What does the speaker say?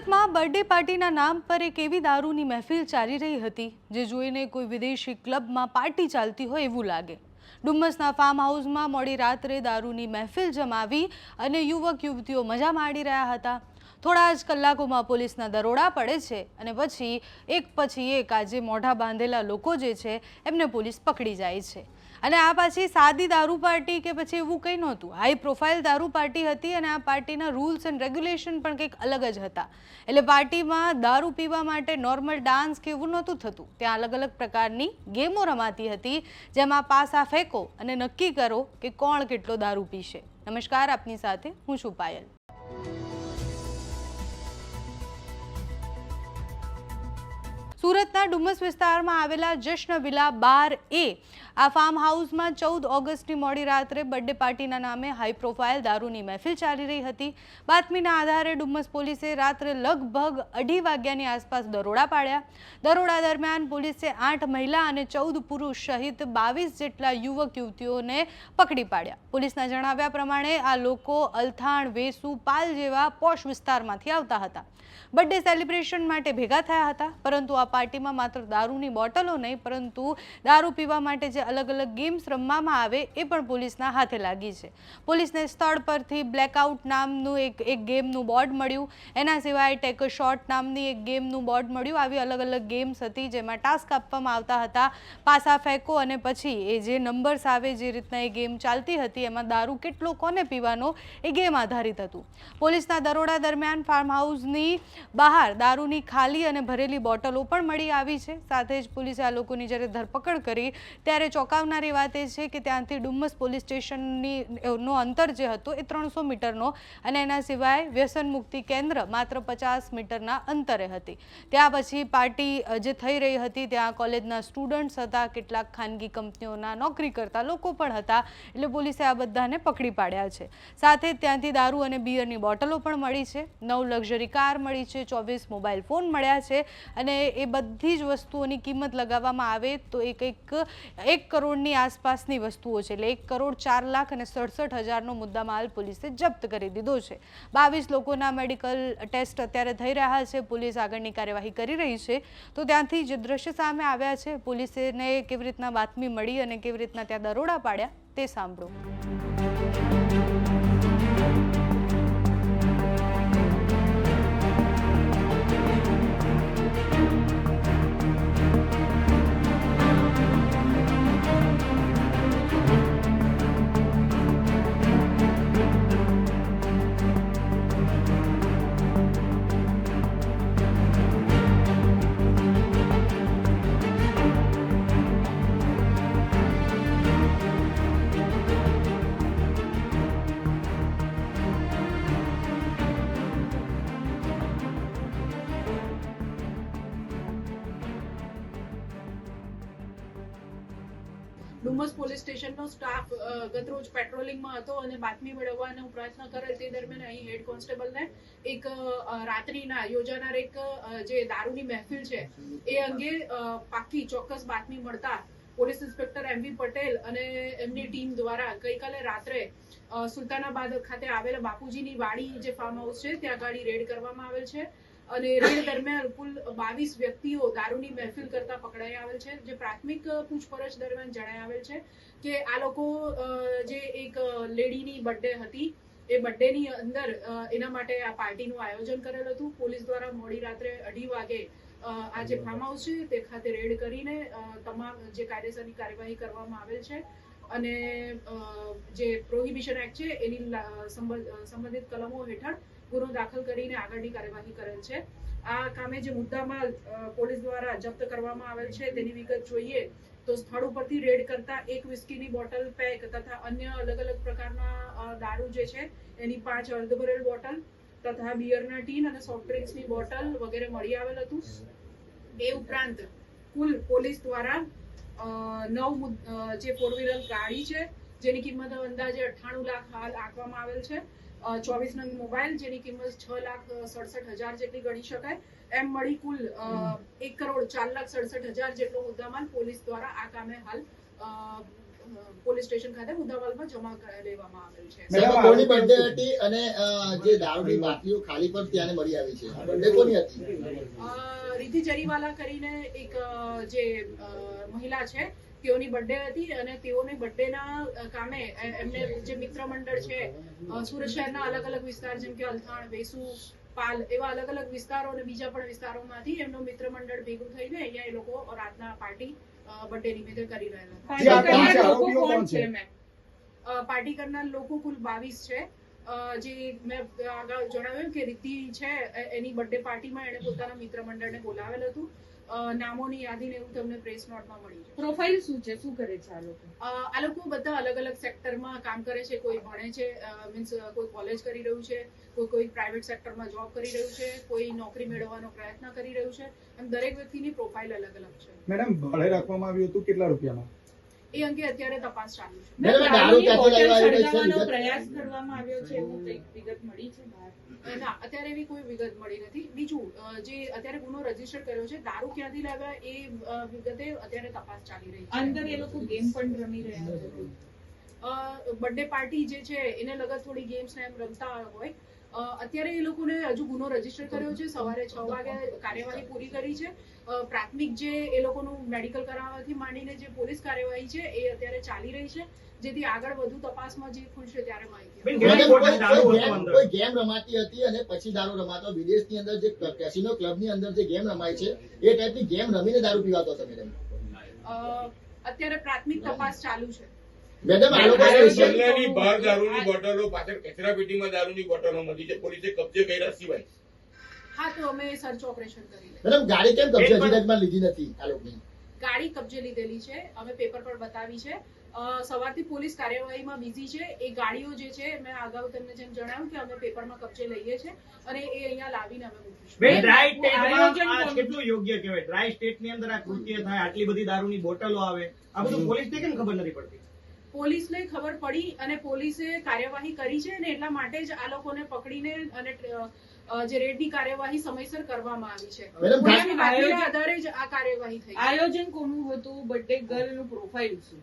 સુરતમાં બર્થડે પાર્ટીના નામ પર એક એવી દારૂની મહેફિલ ચાલી રહી હતી જે જોઈને કોઈ વિદેશી ક્લબમાં પાર્ટી ચાલતી હોય એવું લાગે। ડુમ્મસના ફાર્મ હાઉસમાં મોડી રાત્રે દારૂની મહેફિલ જમાવી અને યુવક યુવતીઓ મજા માણી રહ્યા હતા। થોડા જ કલાકોમાં પોલીસના દરોડા પડે છે અને પછી એક આજે મોઢા બાંધેલા લોકો જે છે એમને પોલીસ પકડી જાય છે। અને આ પાછી સાદી દારૂ પાર્ટી કે પછી એવું કંઈ નહોતું, હાઈ પ્રોફાઇલ દારૂ પાર્ટી હતી અને આ પાર્ટીના રૂલ્સ એન્ડ રેગ્યુલેશન પણ કંઈક અલગ જ હતા। એટલે પાર્ટીમાં દારૂ પીવા માટે નોર્મલ ડાન્સ કે એવું નહોતું થતું, ત્યાં અલગ અલગ પ્રકારની ગેમો રમાતી હતી જેમાં પાસા ફેંકો અને નક્કી કરો કે કોણ કેટલો દારૂ પીશે। નમસ્કાર, આપની સાથે હું છું પાયલ। સુરતના ડુમ્મસ વિસ્તારમાં આવેલા જશ્ન વિલા બાર એ આ ફાર્મ હાઉસમાં 14 ઓગસ્ટની મોડી રાત્રે બર્થડે પાર્ટીના નામે હાઈ પ્રોફાઇલ દારૂની મહેફિલ ચાલી રહી હતી। બાતમીના આધારે ડુમ્મસ પોલીસે રાત્રે લગભગ 2:30 વાગ્યાની આસપાસ દરોડા પાડ્યા। દરોડા દરમિયાન પોલીસે 8 મહિલા અને 14 પુરુષ સહિત 22 જેટલા યુવક યુવતીઓને પકડી પાડ્યા। પોલીસના જણાવ્યા પ્રમાણે આ લોકો અલથાણ, વેસુ, પાલ જેવા પોશ વિસ્તારમાંથી આવતા હતા। બર્થડે સેલિબ્રેશન માટે ભેગા થયા હતા, પરંતુ આ પાર્ટીમાં માત્ર દારૂની બોટલો નહીં પરંતુ દારૂ પીવા માટે જે અલગ અલગ ગેમ્સ રમવામાં આવે એ પણ પોલીસના હાથે લાગી છે। પોલીસને સ્થળ પરથી બ્લેકઆઉટ નામનું એક ગેમનું બોર્ડ મળ્યું, એના સિવાય ટેક અ શોટ નામની એક ગેમનું બોર્ડ મળ્યું। આવી અલગ અલગ ગેમ્સ હતી જેમાં ટાસ્ક આપવામાં આવતા હતા, પાસા ફેંકો અને પછી એ જે નંબર્સ આવે, જે રીતના એ ગેમ ચાલતી હતી એમાં દારૂ કેટલો કોને પીવાનો એ ગેમ આધારિત હતું। પોલીસના દરોડા દરમિયાન ફાર્મ હાઉસની બહાર દારૂની ખાલી અને ભરેલી બોટલો પણ મળી આવી છે। સાથે જ પોલીસે આ લોકોની જ્યારે ધરપકડ કરી ત્યારે ચોંકાવનારી વાત એ છે કે ત્યાંથી ડુમ્મસ પોલીસ સ્ટેશનનો અંતર જે હતો એ 300 મીટરનો અને એના સિવાય વ્યસન મુક્તિ કેન્દ્ર માત્ર 50 મીટરના અંતરે હતી। ત્યાં પછી પાર્ટી જે થઈ રહી હતી ત્યાં કોલેજના સ્ટુડન્ટ્સ હતા, કેટલાક ખાનગી કંપનીઓના નોકરી કરતા લોકો પણ હતા, એટલે પોલીસે આ બધાને પકડી પાડ્યા છે। સાથે જ ત્યાંથી દારૂ અને બિયરની બોટલો પણ મળી છે, 9 લક્ઝરી કાર મળી છે, 24 મોબાઈલ ફોન મળ્યા છે અને એ બધી જ વસ્તુઓની કિંમત લગાવવામાં આવે તો એ કંઈક 1 કરોડની આસપાસની વસ્તુઓ છે, એટલે 1,04,67,000નો મુદ્દામાલ પોલીસે જપ્ત કરી દીધો છે। 22 લોકોના મેડિકલ ટેસ્ટ અત્યારે થઈ રહ્યા છે, પોલીસ આગળની કાર્યવાહી કરી રહી છે। તો ત્યાંથી જે દ્રશ્ય સામે આવ્યા છે, પોલીસને કેવી રીતના બાતમી મળી અને કેવી રીતના ત્યાં દરોડા પાડ્યા તે સાંભળો। ડુમ્મસ પોલીસ સ્ટેશનનો સ્ટાફ ગતરોજ પેટ્રોલિંગમાં હતો અને બાતમી મેળવવાનો પ્રયત્ન કરેલ તે દરમિયાન અહીં હેડ કોન્સ્ટેબલને એક રાત્રિના યોજાનાર એક જે દારૂની મહેફિલ છે એ અંગે પાકી ચોક્કસ બાતમી મળતા પોલીસ ઇન્સ્પેક્ટર એમ.વી. પટેલ અને એમની ટીમ દ્વારા ગઈકાલે રાત્રે સુલતાનાબાદ ખાતે આવેલા બાપુજીની વાડી જે ફાર્મ હાઉસ છે ત્યાં ગાડી રેડ કરવામાં આવેલ છે અને રેડ દરમિયાન કુલ 22 વ્યક્તિઓ દારૂની મહેફિલ કરતા પકડાઈ આવેલ છે। જે પ્રાથમિક પૂછપરછ દરમિયાન જણાઈ આવેલ છે કે આ લોકો જે એક લેડીની બર્થડે હતી એ બર્થડેની અંદર એના માટે આ પાર્ટીનું આયોજન કરેલ હતું। પોલીસ દ્વારા મોડી રાત્રે 2:30 વાગે આ જે ફાર્મ હાઉસ છે તે ખાતે રેડ કરીને તમામ જે કાયદેસરની કાર્યવાહી કરવામાં આવેલ છે અને જે પ્રોહિબિશન એક્ટ છે એની સંબંધિત કલમો હેઠળ ગુનો દાખલ કરીને આગળની કાર્યવાહી કરેલ છે। આ કામે જે મુદ્દામાલ પોલીસ દ્વારા જપ્ત કરવામાં આવેલ છે તેની વિગત જોઈએ તો સ્થળ ઉપરથી રેડ કરતા એક વિસ્કીની બોટલ પેક તથા અન્ય અલગ અલગ પ્રકારના દારૂ જે છે એની 5 અર્ધભરેલ બોટલ તથા બિયરના ટીન અને સોફ્ટ ડ્રિંક્સની બોટલ વગેરે મળી આવેલ હતું। એ ઉપરાંત કુલ પોલીસ દ્વારા 9 જે 4 વ્હીલર ગાડી છે જેની કિંમત અંદાજે 98 લાખ હાલ આંકવામાં આવેલ છે, 24 નંગ મોબાઈલ જેની કિંમત 6,67,000 જેટલી ગણી શકાય, એમ મળી કુલ 1,04,67,000 જેટલો મુદ્દામાલ પોલીસ દ્વારા આ કામે હાલ પોલીસ સ્ટેશન ખાતે મુદ્દામાલમાં જમા લેવામાં આવેલ છે. સાહેબ, કોની બર્થડે હતી અને જે દારૂની બાટલીઓ ખાલી પર ત્યાં મળી આવી છે, બર્થડે કોની હતી? રીતિ જરીવાલા કરીને એક જે મહિલા છે તેઓની બર્થડે હતી અને તેઓની બર્થડેના કામે એમને જે મિત્ર મંડળ છે સુરત શહેરના અલગ અલગ વિસ્તાર જેમ કે અલથાણ, વેસુ, પાલ એવા અલગ અલગ વિસ્તારો અને બીજા પણ વિસ્તારોમાંથી એમનું મિત્ર મંડળ ભેગું થઈને અહીંયા એ લોકો રાતના પાર્ટી બર્થડે નિમિત્તે કરી રહેલા હતા. પાર્ટી કરનાર લોકો કુલ 22 છે. જે મેં આગળ જણાવ્યું કે રીતિ છે એની બર્થડે પાર્ટીમાં એણે પોતાના મિત્ર મંડળને બોલાવેલ હતું. નામોની યાદી ને એવું તમને પ્રેસ નોટમાં મળી છે. પ્રોફાઇલ શું છે, શું કરે છે આ લોકો? આ લોકો બધા અલગ અલગ સેક્ટરમાં કામ કરે છે. કોઈ ભણે છે, મીન્સ કોઈ કોલેજ કરી રહ્યું છે, કોઈ પ્રાઇવેટ સેક્ટરમાં જોબ કરી રહ્યું છે, કોઈ નોકરી મેળવવાનો પ્રયત્ન કરી રહ્યું છે. અને દરેક વ્યક્તિની પ્રોફાઇલ અલગ અલગ છે. મેડમ, ભાડે રાખવામાં આવ્યું હતું, કેટલા રૂપિયામાં? એ અંગે અત્યારે તપાસ ચાલુ છે. દારૂની બોટલ સળગાવવાનો પ્રયાસ કરવામાં આવ્યો છે એવું કંઈક વિગત મળી છે બહાર? ના, અત્યારે એવી કોઈ વિગત મળી નથી. બીજું જે અત્યારે ગુનો રજીસ્ટર કર્યો છે, દારૂ ક્યાંથી લાવ્યા એ વિગતે અત્યારે તપાસ ચાલી રહી છે. અંદર એ લોકો ગેમ પણ રમી રહ્યા છે. બર્થડે પાર્ટી જે છે એને લગત થોડી ગેમ્સ ને એમ રમતા હોય. અત્યારે એ લોકોને હજુ ગુનો રજીસ્ટર કર્યો છે. સવારે 6 વાગે કાર્યવાહી પૂરી કરી છે. પ્રાથમિક જે એ લોકોનું મેડિકલ કરાવવાથી માંડીને જે પોલીસ કાર્યવાહી છે એ અત્યારે ચાલી રહી છે, જેથી આગળ વધુ તપાસમાં જે ખુલશે ત્યારે માહિતી. કોઈ ગેમ રમાતી હતી અને પછી દારૂ રમાતો, વિદેશની અંદર જે કેસિનો ક્લબની અંદર જે ગેમ રમાય છે એ ટાઈપની ગેમ રમીને દારૂ પીવાતો હતો મેડમ? અત્યારે પ્રાથમિક તપાસ ચાલુ છે. મેડમ, આ લોકો બંગલાની બહાર દારૂની બોટલો, પાછળ કચરાપેટીમાં દારૂની બોટલો મળી છે, પોલીસે કબજે કર્યા સિવાય. હા, તો અમે સર્ચ ઓપરેશન કરી લઈએ. મેડમ, ગાડી કેમ કબજે હજીરાજમાં લીધી નથી આ લોકોની? ગાડી કબજે લીધેલી છે, અમે પેપર પર બતાવી છે. સવારથી પોલીસ કાર્યવાહીમાં બિઝી છે. એ ગાડીઓ જે છે મેં અગાઉ તમને જેમ જણાવ્યું કે અમે પેપરમાં કબજે લઈએ છે અને એ અહીંયા લાવીને અમે મૂકીશું. બે ડ્રાય સ્ટેટમાં આ કેટલું યોગ્ય કહેવાય? ડ્રાય સ્ટેટની અંદર આ કૃત્ય થાય, આટલી બધી દારૂની બોટલો આવે, આ બધું પોલીસને કેમ ખબર નથી પડતી? પોલીસને ખબર પડી અને પોલીસે કાર્યવાહી કરી છે અને એટલા માટે જ આ લોકોને પકડીને અને જે રેડની કાર્યવાહી સમયસર કરવામાં આવી છે. મેડમ, પોલીસની બાતમીના આધારે જ આ કાર્યવાહી થઈ. આયોજન કોનું હતું? બર્થડે ગર્લનું પ્રોફાઇલ શું?